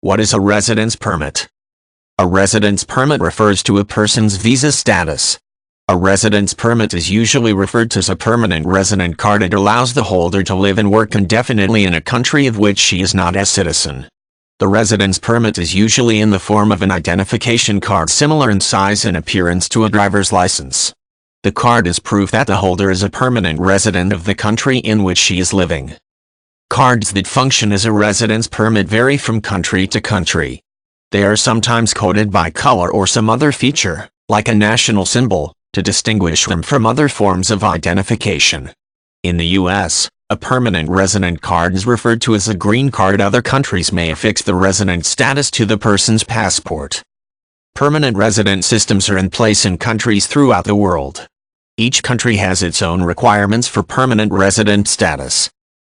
What is a residence permit? A residence permit refers to a person's visa status. A residence permit is usually referred to as a permanent resident card. It allows the holder to live and work indefinitely in a country of which she is not a citizen. The residence permit is usually in the form of an identification card similar in size and appearance to a driver's license. The card is proof that the holder is a permanent resident of the country in which she is living. Cards that function as a residence permit vary from country to country. They are sometimes coded by color or some other feature, like a national symbol, to distinguish them from other forms of identification. In the U.S., a permanent resident card is referred to as a green card. Other countries may affix the resident status to the person's passport. Permanent resident systems are in place in countries throughout the world. Each country has its own requirements for permanent resident status.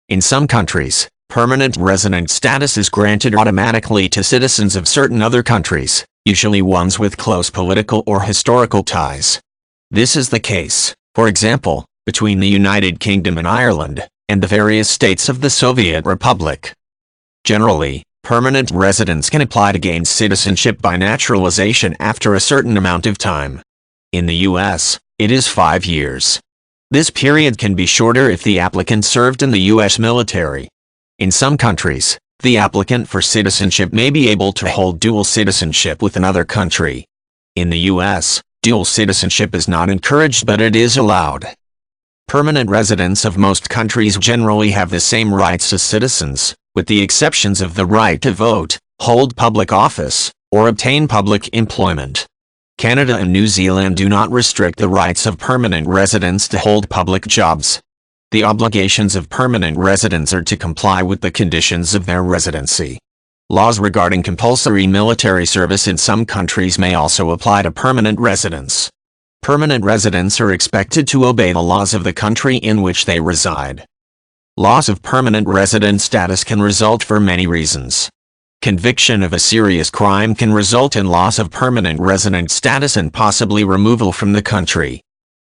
In some countries, permanent resident status is granted automatically to citizens of certain other countries, usually ones with close political or historical ties. This is the case, for example, between the United Kingdom and Ireland, and the various states of the Soviet Republic. Generally, permanent residents can apply to gain citizenship by naturalization after a certain amount of time. In the U.S., it is 5 years. This period can be shorter if the applicant served in the U.S. military. In some countries, the applicant for citizenship may be able to hold dual citizenship with another country. In the U.S., dual citizenship is not encouraged, but it is allowed. Permanent residents of most countries generally have the same rights as citizens, with the exceptions of the right to vote, hold public office, or obtain public employment. Canada and New Zealand do not restrict the rights of permanent residents to hold public jobs. The obligations of permanent residents are to comply with the conditions of their residency. Laws regarding compulsory military service in some countries may also apply to permanent residents. Permanent residents are expected to obey the laws of the country in which they reside. Loss of permanent resident status can result for many reasons. Conviction of a serious crime can result in loss of permanent resident status and possibly removal from the country.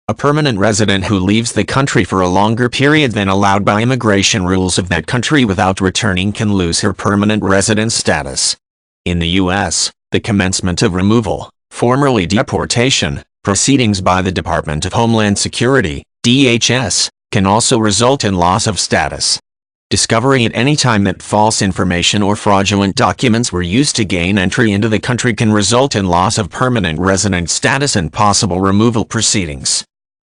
A permanent resident who leaves the country for a longer period than allowed by immigration rules of that country without returning can lose her permanent resident status. In the U.S., the commencement of removal, formerly deportation, proceedings by the Department of Homeland Security, DHS, can also result in loss of status. Discovery at any time that false information or fraudulent documents were used to gain entry into the country can result in loss of permanent resident status and possible removal proceedings.